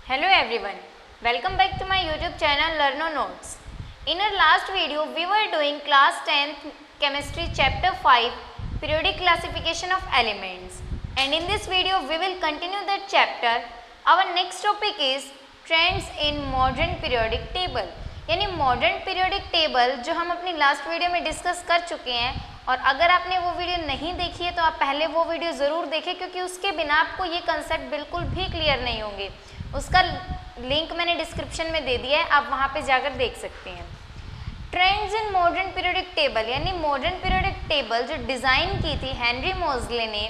Hello everyone, welcome back to my YouTube channel Learno Notes. In our last video, we were doing class 10th chemistry chapter 5 periodic classification of elements, and in this video we will continue that chapter. Our next topic is trends in modern periodic table. यानी modern periodic table जो हम अपनी last video में discuss कर चुके हैं, और अगर आपने वो वीडियो नहीं देखी है तो आप पहले वो वीडियो ज़रूर देखें, क्योंकि उसके बिना आपको ये कंसेप्ट बिल्कुल भी क्लियर नहीं होंगे। उसका लिंक मैंने डिस्क्रिप्शन में दे दिया है, आप वहाँ पे जाकर देख सकते हैं। Trends in modern periodic table, यानी मॉडर्न पीरियोडिक टेबल जो डिज़ाइन की थी हेनरी मोज़ले ने,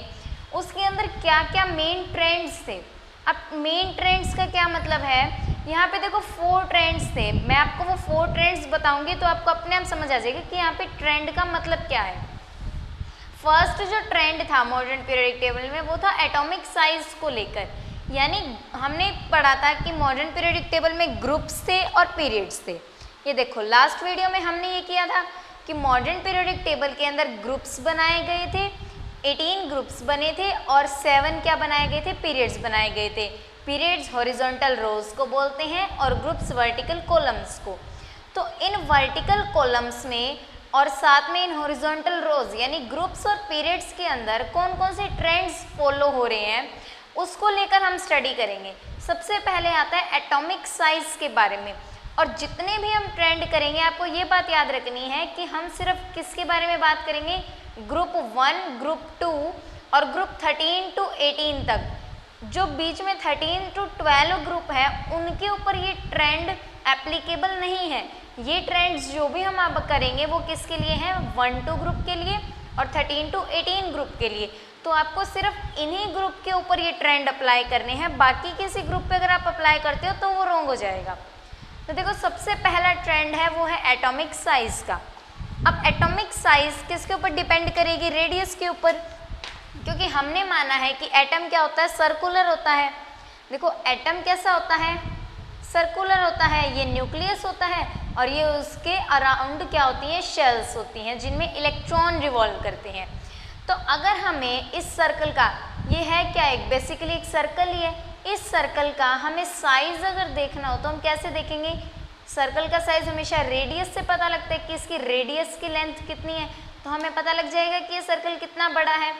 उसके अंदर क्या क्या मेन ट्रेंड्स थे। अब मेन ट्रेंड्स का क्या मतलब है, यहाँ पे देखो 4 ट्रेंड्स थे। मैं आपको वो 4 ट्रेंड्स बताऊंगी तो आपको अपने आप समझ आ जाएगा कि यहाँ पे ट्रेंड का मतलब क्या है। फर्स्ट जो ट्रेंड था मॉडर्न पीरियोडिक टेबल में वो था एटॉमिक साइज को लेकर, यानी हमने पढ़ा था कि मॉडर्न पीरियोडिक टेबल में ग्रुप्स थे और पीरियड्स थे। ये देखो लास्ट वीडियो में हमने ये किया था कि मॉडर्न पीरियोडिक टेबल के अंदर ग्रुप्स बनाए गए थे, 18 ग्रुप्स बने थे और 7 क्या बनाए गए थे, पीरियड्स बनाए गए थे। पीरियड्स हॉरिजॉन्टल रोज को बोलते हैं और ग्रुप्स वर्टिकल कॉलम्स को। तो इन वर्टिकल कॉलम्स में और साथ में इन हॉरिजॉन्टल रोज यानी ग्रुप्स और पीरियड्स के अंदर कौन कौन से ट्रेंड्स फॉलो हो रहे हैं उसको लेकर हम स्टडी करेंगे। सबसे पहले आता है एटॉमिक साइज के बारे में, और जितने भी हम ट्रेंड करेंगे आपको ये बात याद रखनी है कि हम सिर्फ किसके बारे में बात करेंगे, ग्रुप 1, ग्रुप 2 और ग्रुप 13 to 18 तक। जो बीच में 13 to 12 ग्रुप है उनके ऊपर ये ट्रेंड एप्लीकेबल नहीं है। ये ट्रेंड्स जो भी हम अब करेंगे वो किसके लिए हैं, 1-2 ग्रुप के लिए और 13 to 18 ग्रुप के लिए। तो आपको सिर्फ इन्हीं ग्रुप के ऊपर ये ट्रेंड अप्लाई करने हैं, बाकी किसी ग्रुप पे अगर आप अप्लाई करते हो तो वो रॉन्ग हो जाएगा। तो देखो सबसे पहला ट्रेंड है वो है एटॉमिक साइज का। अब एटॉमिक साइज किसके ऊपर डिपेंड करेगी, रेडियस के ऊपर, क्योंकि हमने माना है कि एटम क्या होता है, सर्कुलर होता है। देखो एटम कैसा होता है, सर्कुलर होता है, ये न्यूक्लियस होता है और ये उसके अराउंड क्या होती हैं, शेल्स होती हैं जिनमें इलेक्ट्रॉन रिवॉल्व करते हैं। तो अगर हमें इस सर्कल का, ये है क्या, एक बेसिकली एक सर्कल ही है, इस सर्कल का हमें साइज अगर देखना हो तो हम कैसे देखेंगे, सर्कल का साइज हमेशा रेडियस से पता लगता है कि इसकी रेडियस की लेंथ कितनी है, तो हमें पता लग जाएगा कि ये सर्कल कितना बड़ा है।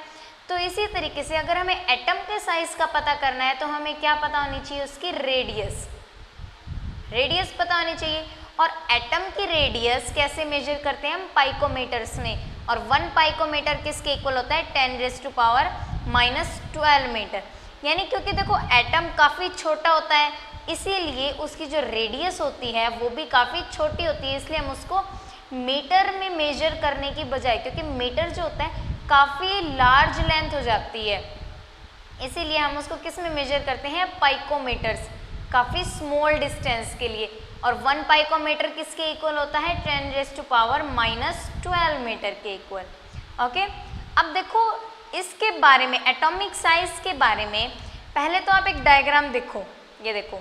तो इसी तरीके से अगर हमें एटम के साइज का पता करना है तो हमें क्या पता होनी चाहिए, उसकी रेडियस पता होनी चाहिए। और एटम की रेडियस कैसे मेजर करते हैं हम, पाइकोमीटर्स में, और 1 पाइकोमीटर किसके इक्वल होता है, 10⁻⁻12 मीटर। यानी क्योंकि देखो एटम काफ़ी छोटा होता है इसीलिए उसकी जो रेडियस होती है वो भी काफ़ी छोटी होती है, इसलिए हम उसको मीटर में मेजर करने की बजाय, क्योंकि मीटर जो होता है काफ़ी लार्ज लेंथ हो जाती है, इसीलिए हम उसको किस में मेजर करते हैं, पाइकोमीटर्स, काफ़ी स्मॉल डिस्टेंस के लिए। और 1 पाइकोमीटर किसके इक्वल होता है, 10⁻⁻12 मीटर के इक्वल। ओके, अब देखो इसके बारे में, एटॉमिक साइज के बारे में पहले तो आप एक डायग्राम देखो, ये देखो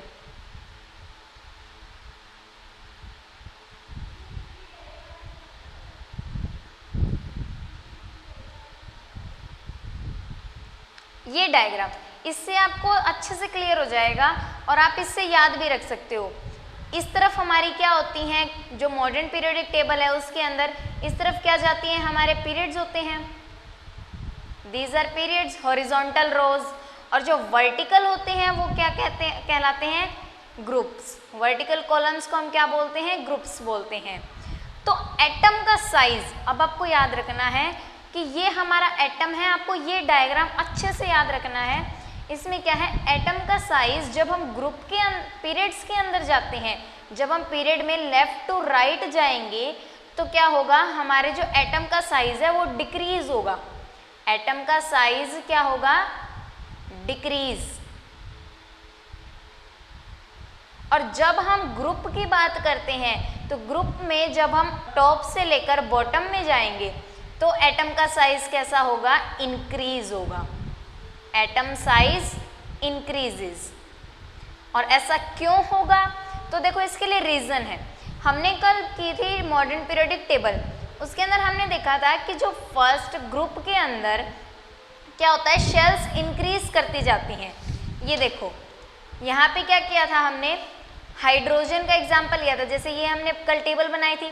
ये डायग्राम, इससे आपको अच्छे से क्लियर हो जाएगा और आप इससे याद भी रख सकते हो। इस तरफ हमारी क्या होती हैं, जो मॉडर्न पीरियोडिक टेबल है उसके अंदर इस तरफ क्या जाती हैं, हमारे पीरियड्स होते हैं, दीज आर पीरियड्स, हॉरिजॉन्टल रोज, और जो वर्टिकल होते हैं वो क्या कहलाते हैं, ग्रुप्स। वर्टिकल कॉलम्स को हम क्या बोलते हैं, ग्रुप्स बोलते हैं। तो एटम का साइज, अब आपको याद रखना है कि ये हमारा एटम है, आपको ये डायग्राम अच्छे से याद रखना है। इसमें क्या है, एटम का साइज जब हम ग्रुप के पीरियड्स के अंदर जाते हैं, जब हम पीरियड में लेफ्ट टू राइट जाएंगे तो क्या होगा, हमारे जो एटम का साइज है वो डिक्रीज होगा। एटम का साइज क्या होगा, डिक्रीज। और जब हम ग्रुप की बात करते हैं तो ग्रुप में जब हम टॉप से लेकर बॉटम में जाएंगे तो एटम का साइज कैसा होगा, इंक्रीज होगा। Atom size increases. और ऐसा क्यों होगा, तो देखो इसके लिए रीजन है। हमने कल की थी मॉडर्न पीरियोडिक टेबल, उसके अंदर हमने देखा था कि जो फर्स्ट ग्रुप के अंदर क्या होता है, शेल्स इंक्रीज करती जाती हैं। ये देखो यहाँ पे क्या किया था हमने, हाइड्रोजन का एग्जाम्पल लिया था। जैसे ये हमने कल टेबल बनाई थी,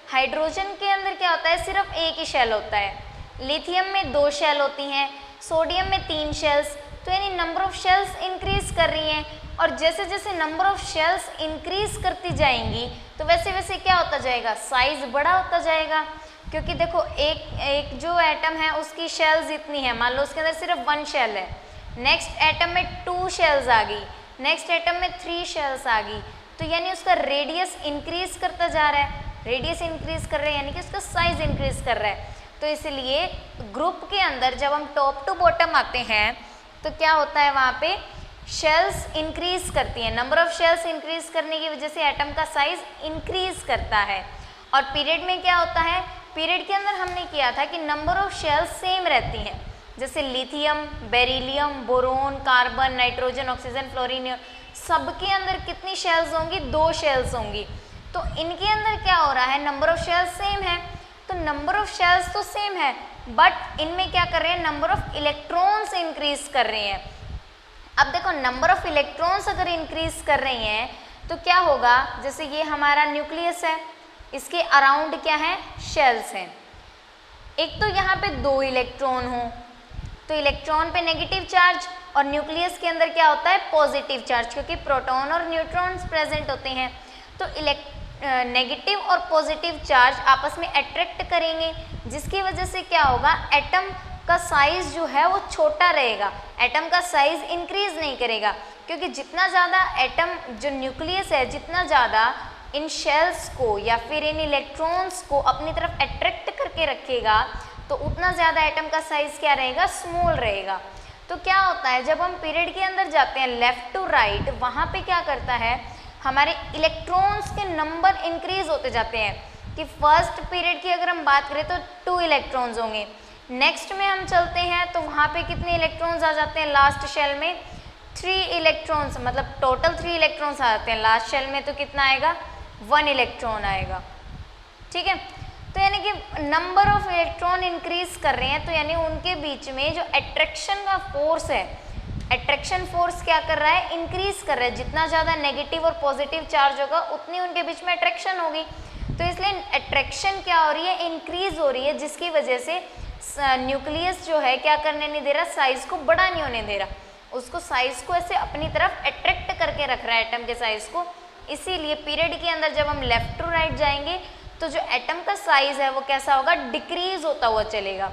हाइड्रोजन के अंदर क्या होता है, सिर्फ एक ही शेल होता है, लिथियम में 2 शेल होती हैं, सोडियम में 3 शेल्स। तो यानी नंबर ऑफ शेल्स इंक्रीज कर रही हैं, और जैसे जैसे नंबर ऑफ शेल्स इंक्रीज करती जाएंगी तो वैसे वैसे क्या होता जाएगा, साइज बड़ा होता जाएगा। क्योंकि देखो एक जो एटम है उसकी शेल्स इतनी है, मान लो उसके अंदर सिर्फ 1 शेल है, नेक्स्ट एटम में 2 शेल्स आ गई, नेक्स्ट एटम में 3 शेल्स आ गई, तो यानी उसका रेडियस इंक्रीज करता जा रहा है, रेडियस इंक्रीज कर रहा है यानी कि उसका साइज इंक्रीज कर रहा है। तो इसलिए ग्रुप के अंदर जब हम टॉप टू बॉटम आते हैं तो क्या होता है, वहाँ पे शेल्स इंक्रीज करती हैं, नंबर ऑफ शेल्स इंक्रीज करने की वजह से एटम का साइज इंक्रीज करता है। और पीरियड में क्या होता है, पीरियड के अंदर हमने किया था कि नंबर ऑफ शेल्स सेम रहती हैं, जैसे lithium, beryllium, boron, carbon, nitrogen, oxygen, fluorine, सबके अंदर कितनी शेल्स होंगी, 2 शेल्स होंगी। तो इनके अंदर क्या हो रहा है, नंबर ऑफ शेल्स सेम है, तो नंबर ऑफ शेल्स तो सेम है बट इनमें क्या कर रहे हैं, नंबर ऑफ इलेक्ट्रॉन्स इंक्रीज कर रहे हैं। अब देखो नंबर ऑफ इलेक्ट्रॉन्स अगर इंक्रीज कर रही हैं तो क्या होगा, जैसे ये हमारा न्यूक्लियस है, इसके अराउंड क्या है, शेल्स हैं। एक तो यहाँ पे 2 इलेक्ट्रॉन हो तो इलेक्ट्रॉन पे नेगेटिव चार्ज, और न्यूक्लियस के अंदर क्या होता है, पॉजिटिव चार्ज, क्योंकि प्रोटॉन और न्यूट्रॉन्स प्रेजेंट होते हैं। तो नेगेटिव और पॉजिटिव चार्ज आपस में अट्रैक्ट करेंगे, जिसकी वजह से क्या होगा, एटम का साइज जो है वो छोटा रहेगा, एटम का साइज इंक्रीज नहीं करेगा। क्योंकि जितना ज़्यादा एटम जो न्यूक्लियस है, जितना ज़्यादा इन शेल्स को या फिर इन इलेक्ट्रॉन्स को अपनी तरफ अट्रैक्ट करके रखेगा तो उतना ज़्यादा एटम का साइज क्या रहेगा, स्मॉल रहेगा। तो क्या होता है, जब हम पीरियड के अंदर जाते हैं लेफ्ट टू राइट, वहाँ पे क्या करता है, हमारे इलेक्ट्रॉन्स के नंबर इंक्रीज होते जाते हैं। कि फर्स्ट पीरियड की अगर हम बात करें तो 2 इलेक्ट्रॉन्स होंगे, नेक्स्ट में हम चलते हैं तो वहाँ पे कितने इलेक्ट्रॉन्स आ जाते हैं, लास्ट शेल में 3 इलेक्ट्रॉन्स, मतलब टोटल 3 इलेक्ट्रॉन्स आ जाते हैं, लास्ट शेल में तो कितना आएगा, 1 इलेक्ट्रॉन आएगा। ठीक है, तो यानी कि नंबर ऑफ इलेक्ट्रॉन इंक्रीज कर रहे हैं, तो यानी उनके बीच में जो अट्रैक्शन का फोर्स है, अट्रैक्शन फोर्स क्या कर रहा है, इंक्रीज कर रहा है। जितना ज़्यादा नेगेटिव और पॉजिटिव चार्ज होगा उतनी उनके बीच में अट्रैक्शन होगी। तो इसलिए अट्रैक्शन क्या हो रही है, इंक्रीज हो रही है, जिसकी वजह से न्यूक्लियस जो है क्या करने नहीं दे रहा, साइज को बड़ा नहीं होने दे रहा, उसको साइज को ऐसे अपनी तरफ अट्रैक्ट करके रख रहा है एटम के साइज को। इसीलिए पीरियड के अंदर जब हम लेफ्ट टू राइट जाएंगे तो जो एटम का साइज है वो कैसा होगा, डिक्रीज होता हुआ चलेगा।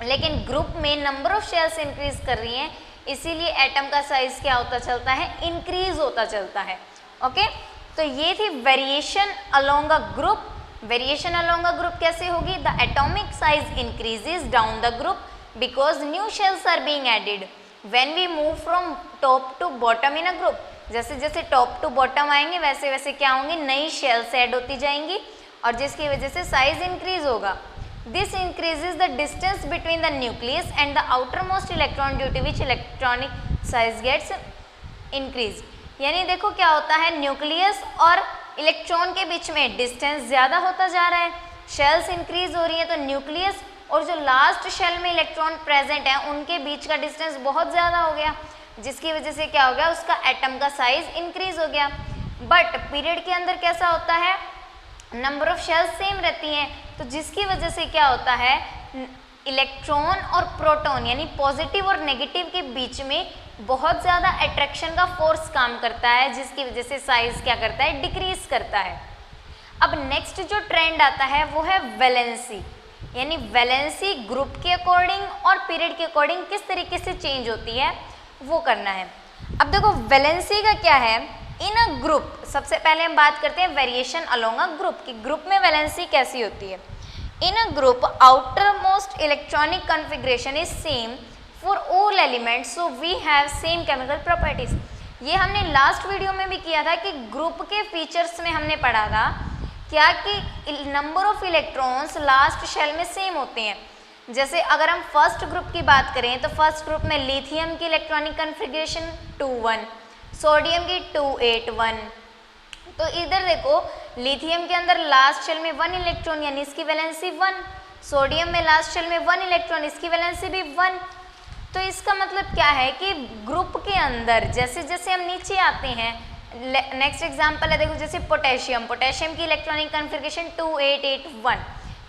लेकिन ग्रुप में नंबर ऑफ शेल्स इंक्रीज कर रही हैं, इसीलिए एटम का साइज क्या होता चलता है, इंक्रीज होता चलता है। ओके, तो ये थी variation along a group. Variation along a group कैसे होगी, the atomic size increases down the group because new shells are being added when we move from top to bottom in a group. जैसे जैसे top to bottom आएंगे वैसे वैसे क्या होंगी, नई शेल्स ऐड होती जाएंगी और जिसकी वजह से साइज इंक्रीज होगा। This increases the distance between the nucleus and the outermost electron due to which electronic size gets increase. यानी देखो क्या होता है, न्यूक्लियस और इलेक्ट्रॉन के बीच में डिस्टेंस ज़्यादा होता जा रहा है, शेल्स इंक्रीज हो रही है, तो न्यूक्लियस और जो लास्ट शेल में इलेक्ट्रॉन प्रेजेंट है उनके बीच का डिस्टेंस बहुत ज़्यादा हो गया, जिसकी वजह से क्या हो गया, उसका एटम का साइज इंक्रीज हो गया। बट पीरियड के अंदर कैसा होता है, नंबर ऑफ शेल्स सेम रहती हैं, तो जिसकी वजह से क्या होता है, इलेक्ट्रॉन और प्रोटॉन यानी पॉजिटिव और नेगेटिव के बीच में बहुत ज़्यादा अट्रैक्शन का फोर्स काम करता है, जिसकी वजह से साइज क्या करता है, डिक्रीज करता है। अब नेक्स्ट जो ट्रेंड आता है वो है वैलेंसी, यानी वैलेंसी ग्रुप के अकॉर्डिंग और पीरियड के अकॉर्डिंग किस तरीके से चेंज होती है वो करना है। अब देखो वैलेंसी का क्या है, इन अ ग्रुप, सबसे पहले हम बात करते हैं वेरिएशन अलोंग अ ग्रुप की, ग्रुप में वैलेंसी कैसी होती है। In a group outer most electronic configuration is same for all elements, so we have same chemical properties. ये हमने लास्ट वीडियो में भी किया था कि ग्रुप के फीचर्स में हमने पढ़ा था क्या कि number of electrons last shell में सेम होते हैं। जैसे अगर हम फर्स्ट ग्रुप की बात करें तो फर्स्ट ग्रुप में लिथियम की इलेक्ट्रॉनिक कॉन्फ़िगरेशन 2 1, सोडियम की 2 8 1। तो इधर देखो लिथियम के अंदर लास्ट शेल में 1 इलेक्ट्रॉन यानी इसकी वैलेंसी 1, सोडियम में लास्ट शेल में 1 इलेक्ट्रॉन इसकी वैलेंसी भी 1। तो इसका मतलब क्या है कि ग्रुप के अंदर जैसे जैसे हम नीचे आते हैं, नेक्स्ट एग्जांपल है देखो, जैसे पोटेशियम की इलेक्ट्रॉनिक कॉन्फ़िगरेशन 2881,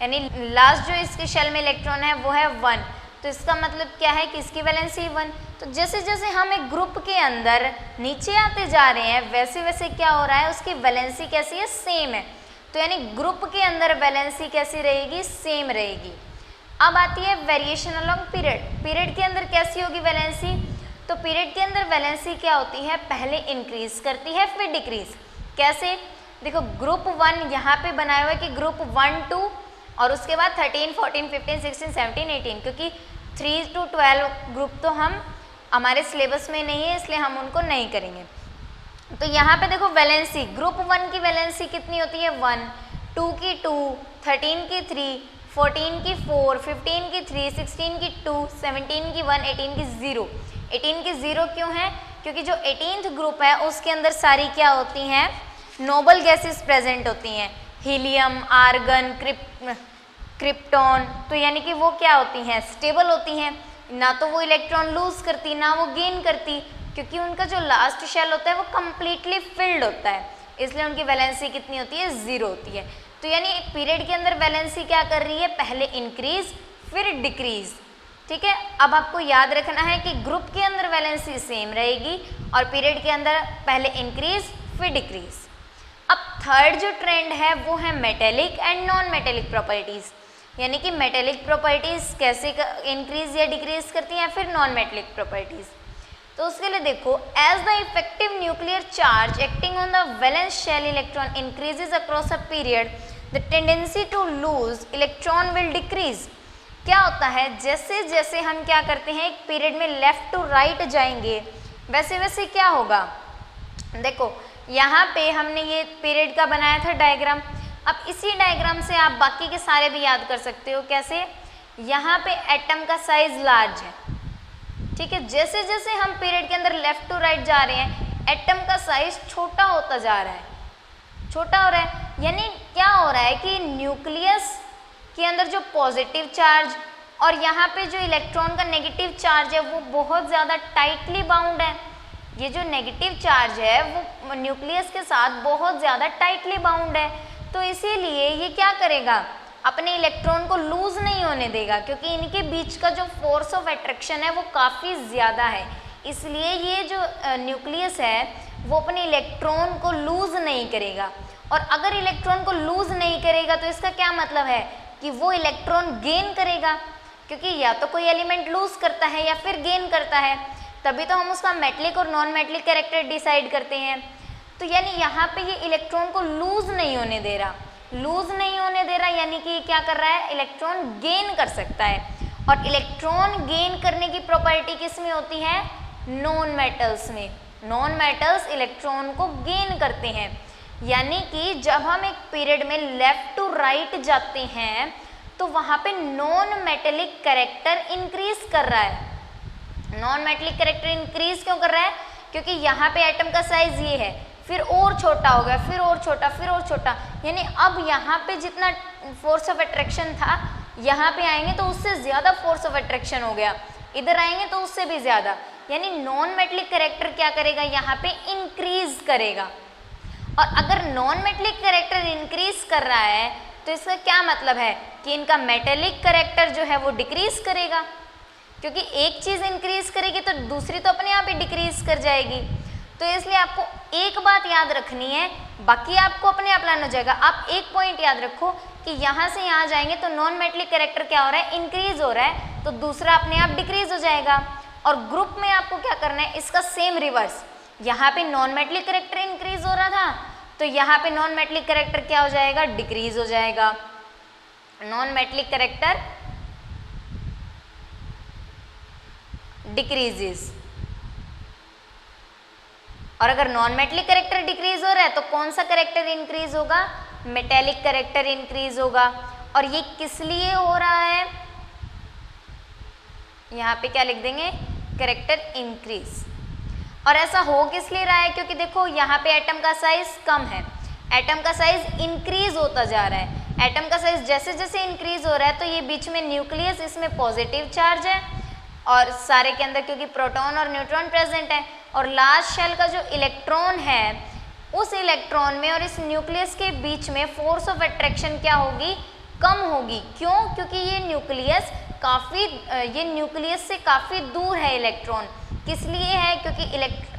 यानी लास्ट जो इसके शेल में इलेक्ट्रॉन है वो है 1, तो इसका मतलब क्या है कि इसकी वैलेंसी 1। तो जैसे जैसे हम एक ग्रुप के अंदर नीचे आते जा रहे हैं वैसे वैसे क्या हो रहा है, उसकी वैलेंसी कैसी है, सेम है। तो यानी ग्रुप के अंदर वैलेंसी कैसी रहेगी, सेम रहेगी। अब आती है वेरिएशन अलोंग पीरियड के अंदर कैसी होगी वैलेंसी, तो पीरियड के अंदर वैलेंसी क्या होती है, पहले इंक्रीज करती है फिर डिक्रीज। कैसे, देखो ग्रुप 1 यहाँ पे बनाया हुआ है कि ग्रुप 1 2 और उसके बाद 13 14 15 16 17 18, क्योंकि 3 to 12 ग्रुप तो हम हमारे सिलेबस में नहीं है इसलिए हम उनको नहीं करेंगे। तो यहाँ पे देखो वैलेंसी, ग्रुप 1 की वैलेंसी कितनी होती है 1, 2 की 2, 13 की 3, 14 की 4, 15 की 3, 16 की 2, 17 की 1, 18 की 0। 18 की 0 क्यों है, क्योंकि जो 18th ग्रुप है उसके अंदर सारी क्या होती हैं, नोबल गैसेस प्रेजेंट होती हैं, हीलियम, आर्गन, क्रिप्टॉन। तो यानी कि वो क्या होती हैं, स्टेबल होती हैं, ना तो वो इलेक्ट्रॉन लूज करती ना वो गेन करती, क्योंकि उनका जो लास्ट शेल होता है वो कम्प्लीटली फिल्ड होता है, इसलिए उनकी वैलेंसी कितनी होती है, 0 होती है। तो यानी पीरियड के अंदर वैलेंसी क्या कर रही है, पहले इंक्रीज फिर डिक्रीज। ठीक है, अब आपको याद रखना है कि ग्रुप के अंदर वैलेंसी सेम रहेगी और पीरियड के अंदर पहले इंक्रीज फिर डिक्रीज। अब थर्ड जो ट्रेंड है वो है metallic and non metallic properties, यानी कि मेटेलिक प्रॉपर्टीज कैसे इंक्रीज या डिक्रीज करती हैं, फिर नॉन मेटेलिक प्रॉपर्टीज। तो उसके लिए देखो, as the effective nuclear charge acting on the valence shell electron increases across a period, the tendency to lose electron will decrease. क्या होता है, जैसे जैसे हम क्या करते हैं एक पीरियड में लेफ्ट टू राइट जाएंगे वैसे वैसे क्या होगा, देखो यहाँ पे हमने ये पीरियड का बनाया था डायग्राम, अब इसी डायग्राम से आप बाकी के सारे भी याद कर सकते हो। कैसे, यहाँ पे एटम का साइज लार्ज है, ठीक है, जैसे जैसे हम पीरियड के अंदर लेफ्ट टू राइट जा रहे हैं एटम का साइज छोटा होता जा रहा है, छोटा हो रहा है। यानी क्या हो रहा है कि न्यूक्लियस के अंदर जो पॉजिटिव चार्ज और यहाँ पे जो इलेक्ट्रॉन का नेगेटिव चार्ज है वो बहुत ज़्यादा टाइटली बाउंड है। ये जो नेगेटिव चार्ज है वो न्यूक्लियस के साथ बहुत ज़्यादा टाइटली बाउंड है, तो इसीलिए ये क्या करेगा, अपने इलेक्ट्रॉन को लूज नहीं होने देगा, क्योंकि इनके बीच का जो फोर्स ऑफ अट्रैक्शन है वो काफ़ी ज़्यादा है, इसलिए ये जो न्यूक्लियस है वो अपने इलेक्ट्रॉन को लूज नहीं करेगा। और अगर इलेक्ट्रॉन को लूज नहीं करेगा तो इसका क्या मतलब है कि वो इलेक्ट्रॉन गेन करेगा, क्योंकि या तो कोई एलिमेंट लूज करता है या फिर गेन करता है, तभी तो हम उसका मेटलिक और नॉन मेटलिक कैरेक्टर डिसाइड करते हैं। तो यानी यहाँ पे ये इलेक्ट्रॉन को लूज नहीं होने दे रहा, लूज नहीं होने दे रहा, यानी कि क्या कर रहा है, इलेक्ट्रॉन गेन कर सकता है। और इलेक्ट्रॉन गेन करने की प्रॉपर्टी किस में होती है, नॉन मेटल्स में। नॉन मेटल्स इलेक्ट्रॉन को गेन करते हैं, यानी कि जब हम एक पीरियड में लेफ्ट टू राइट जाते हैं तो वहाँ पे नॉन मेटेलिक कैरेक्टर इंक्रीज कर रहा है। नॉन मेटेलिक कैरेक्टर इंक्रीज क्यों कर रहा है, क्योंकि यहाँ पे एटम का साइज ये है, फिर और छोटा हो गया, फिर और छोटा, फिर और छोटा, यानी अब यहाँ पे जितना फोर्स ऑफ अट्रैक्शन था यहाँ पे आएंगे तो उससे ज़्यादा फोर्स ऑफ अट्रैक्शन हो गया, इधर आएंगे तो उससे भी ज़्यादा, यानी नॉन मेटेलिक कैरेक्टर क्या करेगा, यहाँ पे इंक्रीज करेगा। और अगर नॉन मेटेलिक कैरेक्टर इंक्रीज कर रहा है तो इसका क्या मतलब है कि इनका मेटेलिक कैरेक्टर जो है वो डिक्रीज करेगा, क्योंकि एक चीज़ इंक्रीज करेगी तो दूसरी तो अपने आप ही डिक्रीज कर जाएगी। तो इसलिए आपको एक बात याद रखनी है, बाकी आपको अपने आप लाना हो जाएगा। आप एक पॉइंट याद रखो कि यहाँ से यहाँ जाएंगे तो नॉन मेटेलिक कैरेक्टर क्या हो रहा है, इंक्रीज हो रहा है, तो दूसरा अपने आप डिक्रीज हो जाएगा। और ग्रुप में आपको क्या करना है, इसका सेम रिवर्स, यहाँ पे नॉन मेटेलिक कैरेक्टर इंक्रीज हो रहा था तो यहाँ पे नॉन मेटेलिक कैरेक्टर क्या हो जाएगा, डिक्रीज हो जाएगा। नॉन मेटेलिक कैरेक्टर डिक्रीजेस, और अगर नॉन मेटेलिक कैरेक्टर डिक्रीज हो रहा है तो कौन सा कैरेक्टर इंक्रीज होगा, मेटेलिक कैरेक्टर इंक्रीज होगा। और ये किस लिए हो रहा है, यहाँ पे क्या लिख देंगे, कैरेक्टर इंक्रीज। और ऐसा हो किस लिए रहा है, क्योंकि देखो यहाँ पे एटम का साइज कम है, एटम का साइज इंक्रीज होता जा रहा है। एटम का साइज जैसे जैसे इंक्रीज हो रहा है तो ये बीच में न्यूक्लियस, इसमें पॉजिटिव चार्ज है और सारे के अंदर क्योंकि प्रोटॉन और न्यूट्रॉन प्रेजेंट है, और लास्ट शेल का जो इलेक्ट्रॉन है उस इलेक्ट्रॉन में और इस न्यूक्लियस के बीच में फोर्स ऑफ अट्रैक्शन क्या होगी, कम होगी। क्यों? क्योंकि ये न्यूक्लियस से काफ़ी दूर है इलेक्ट्रॉन। किस लिए है? क्योंकि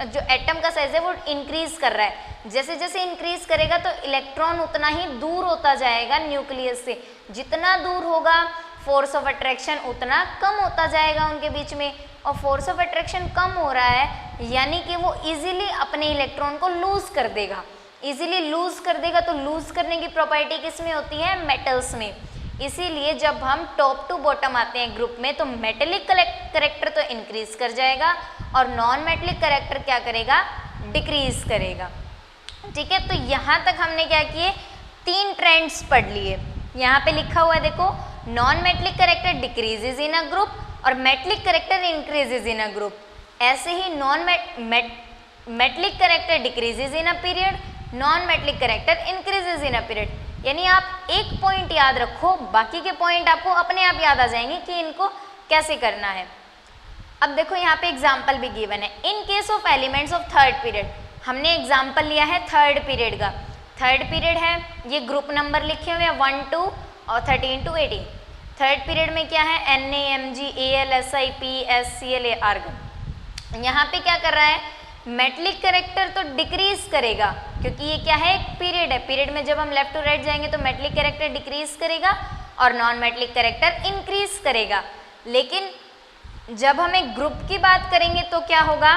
जो एटम का साइज है वो इंक्रीज कर रहा है। जैसे जैसे इंक्रीज करेगा तो इलेक्ट्रॉन उतना ही दूर होता जाएगा न्यूक्लियस से। जितना दूर होगा फोर्स ऑफ अट्रैक्शन उतना कम होता जाएगा उनके बीच में, और फोर्स ऑफ अट्रैक्शन कम हो रहा है यानी कि वो इजीली अपने इलेक्ट्रॉन को लूज कर देगा। इजीली लूज कर देगा तो लूज करने की प्रॉपर्टी किस में होती है? मेटल्स में। इसीलिए जब हम टॉप टू बॉटम आते हैं ग्रुप में तो मेटेलिक करेक्टर तो इंक्रीज कर जाएगा और नॉन मेटेलिक करेक्टर क्या करेगा? डिक्रीज करेगा। ठीक है, तो यहाँ तक हमने क्या किए? 3 ट्रेंड्स पढ़ लिए। यहाँ पे लिखा हुआ है देखो, non metallic character decreases in a group और metallic character increases in a group. ऐसे ही non metallic character decreases in a period, non metallic character increases in a period. यानी आप एक पॉइंट याद रखो, बाकी के पॉइंट आपको अपने आप याद आ जाएंगे कि इनको कैसे करना है। अब देखो यहाँ पे एग्जाम्पल भी गिवन है। In case of elements of third period, हमने एग्जाम्पल लिया है थर्ड पीरियड का। थर्ड पीरियड है, ये ग्रुप नंबर लिखे हुए हैं 1 2 और 13 to 18। थर्ड पीरियड में क्या है? NaMg Al Si P S Cl argon. यहाँ पे क्या कर रहा है? मेटेलिक करेक्टर तो डिक्रीज करेगा क्योंकि ये क्या है? एक पीरियड है। पीरियड में जब हम लेफ्ट टू राइट जाएंगे तो मेटेलिक करेक्टर डिक्रीज करेगा और नॉन मेटेलिक करेक्टर इंक्रीज करेगा। लेकिन जब हम एक ग्रुप की बात करेंगे तो क्या होगा?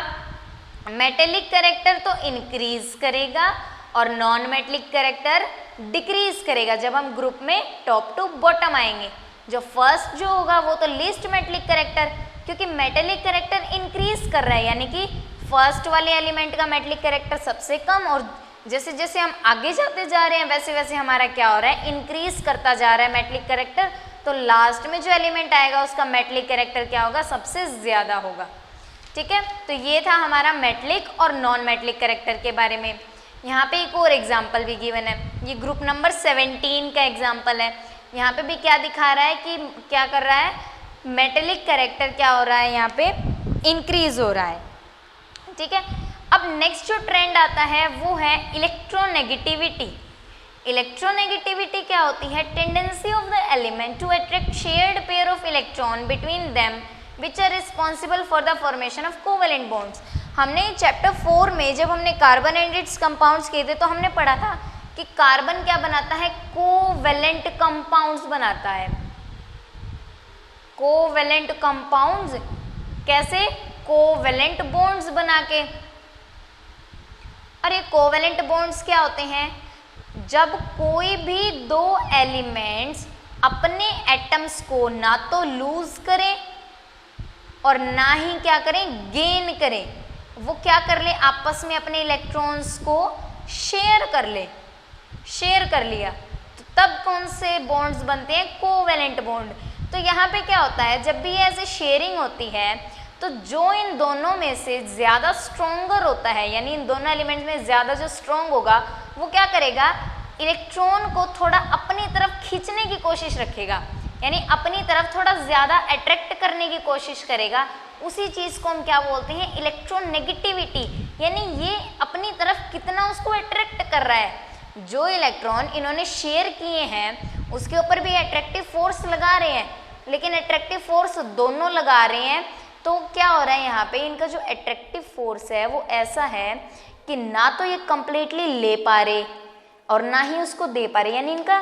मेटेलिक करेक्टर तो इंक्रीज करेगा और नॉन मेटेलिक करेक्टर डिक्रीज करेगा जब हम ग्रुप में टॉप टू बॉटम आएंगे। जो फर्स्ट जो होगा वो तो लीस्ट मेटेलिक करेक्टर, क्योंकि मेटेलिक करेक्टर इंक्रीज कर रहा है यानी कि फर्स्ट वाले एलिमेंट का मेटेलिक करेक्टर सबसे कम, और जैसे जैसे हम आगे जाते जा रहे हैं वैसे वैसे हमारा क्या हो रहा है? इंक्रीज करता जा रहा है मेटेलिक करेक्टर। तो लास्ट में जो एलिमेंट आएगा उसका मेटेलिक करेक्टर क्या होगा? सबसे ज्यादा होगा। ठीक है, तो ये था हमारा मेटेलिक और नॉन मेटेलिक करेक्टर के बारे में। यहाँ पे एक और एग्जाम्पल भी गिवन है, ये ग्रुप नंबर 17 का एग्जाम्पल है। यहाँ पे भी क्या दिखा रहा है कि क्या कर रहा है? मेटेलिक करेक्टर क्या हो रहा है? यहाँ पे इंक्रीज हो रहा है। ठीक है, अब नेक्स्ट जो ट्रेंड आता है वो है इलेक्ट्रोनेगेटिविटी। इलेक्ट्रोनेगेटिविटी क्या होती है? Tendency of the element to attract shared pair of electron between them which are responsible for the formation of covalent bonds. हमने चैप्टर 4 में जब हमने कार्बन एंड इट्स कंपाउंड्स किए थे तो हमने पढ़ा था कि कार्बन क्या बनाता है? कोवेलेंट कंपाउंड्स बनाता है। कोवेलेंट कंपाउंड्स कैसे? कोवेलेंट बॉन्ड्स बना के। और ये कोवेलेंट बॉन्ड्स क्या होते हैं? जब कोई भी 2 एलिमेंट्स अपने एटम्स को ना तो लूज करें और ना ही क्या करें? गेन करें। वो क्या कर ले? आपस में अपने इलेक्ट्रॉन्स को शेयर कर ले। शेयर कर लिया तो तब कौन से बॉन्ड्स बनते हैं? Covalent bond. तो यहाँ पे क्या होता है? जब भी ऐसे शेयरिंग होती है तो जो इन दोनों में से ज़्यादा स्ट्रोंगर होता है, यानी इन दोनों एलिमेंट्स में ज़्यादा जो स्ट्रोंग होगा वो क्या करेगा? इलेक्ट्रॉन को थोड़ा अपनी तरफ खींचने की कोशिश रखेगा, यानी अपनी तरफ थोड़ा ज़्यादा अट्रैक्ट करने की कोशिश करेगा। उसी चीज़ को हम क्या बोलते हैं? इलेक्ट्रोनेगेटिविटी। यानी ये अपनी तरफ कितना उसको अट्रैक्ट कर रहा है। जो इलेक्ट्रॉन इन्होंने शेयर किए हैं उसके ऊपर भी अट्रैक्टिव फोर्स लगा रहे हैं, लेकिन अट्रैक्टिव फोर्स दोनों लगा रहे हैं। तो क्या हो रहा है यहाँ पे? इनका जो अट्रैक्टिव फोर्स है वो ऐसा है कि ना तो ये कंप्लीटली ले पा रहे और ना ही उसको दे पा रहे, यानी इनका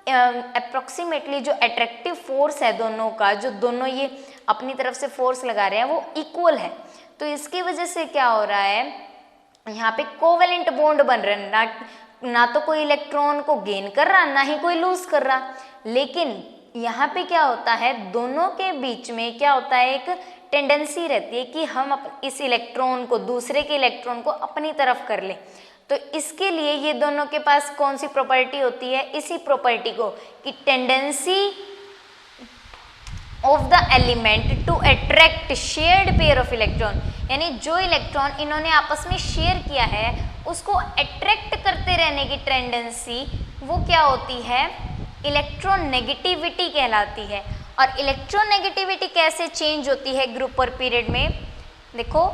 अप्रोक्सीमेटली जो अट्रैक्टिव फोर्स है दोनों का, जो दोनों ये अपनी तरफ से फोर्स लगा रहे हैं वो इक्वल है। तो इसकी वजह से क्या हो रहा है? यहाँ पे कोवेलेंट बॉन्ड बन रहे हैं। ना तो कोई इलेक्ट्रॉन को गेन कर रहा ना ही कोई लूज कर रहा। लेकिन यहाँ पे क्या होता है? दोनों के बीच में क्या होता है? एक टेंडेंसी रहती है कि हम इस इलेक्ट्रॉन को, दूसरे के इलेक्ट्रॉन को अपनी तरफ कर लें। तो इसके लिए ये दोनों के पास कौन सी प्रॉपर्टी होती है? इसी प्रॉपर्टी को कि tendency of the element to attract shared pair of electron, यानी जो इलेक्ट्रॉन इन्होंने आपस में शेयर किया है उसको अट्रैक्ट करते रहने की टेंडेंसी वो क्या होती है? इलेक्ट्रोनेगेटिविटी कहलाती है। और इलेक्ट्रोनेगेटिविटी कैसे चेंज होती है ग्रुप और पीरियड में, देखो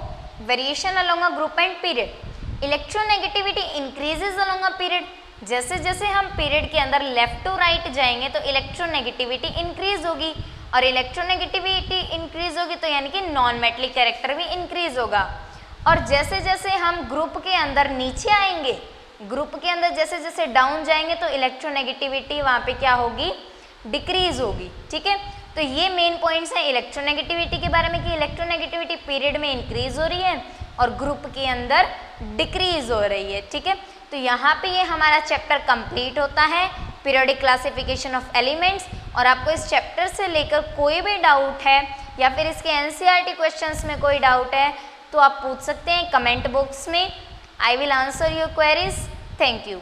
variation along a group and period, electronegativity increases along a period, जैसे जैसे हम पीरियड के अंदर लेफ्ट टू राइट जाएंगे तो इलेक्ट्रोनेगेटिविटी इंक्रीज होगी, और इलेक्ट्रोनेगेटिविटी इंक्रीज होगी तो यानी कि नॉन मेटलिक कैरेक्टर भी इंक्रीज होगा। और जैसे जैसे हम ग्रुप के अंदर नीचे आएंगे, ग्रुप के अंदर जैसे जैसे डाउन जाएंगे तो इलेक्ट्रोनेगेटिविटी वहाँ पे क्या होगी, डिक्रीज होगी। ठीक है, तो ये मेन पॉइंट्स हैं इलेक्ट्रोनेगेटिविटी के बारे में कि इलेक्ट्रोनेगेटिविटी पीरियड में इंक्रीज हो रही है और ग्रुप के अंदर डिक्रीज हो रही है। ठीक है, तो यहाँ पे ये हमारा चैप्टर कंप्लीट होता है, पीरियोडिक क्लासिफिकेशन ऑफ एलिमेंट्स। और आपको इस चैप्टर से लेकर कोई भी डाउट है या फिर इसके एनसीईआरटी क्वेश्चंस में कोई डाउट है तो आप पूछ सकते हैं कमेंट बॉक्स में। I will answer your queries. Thank you.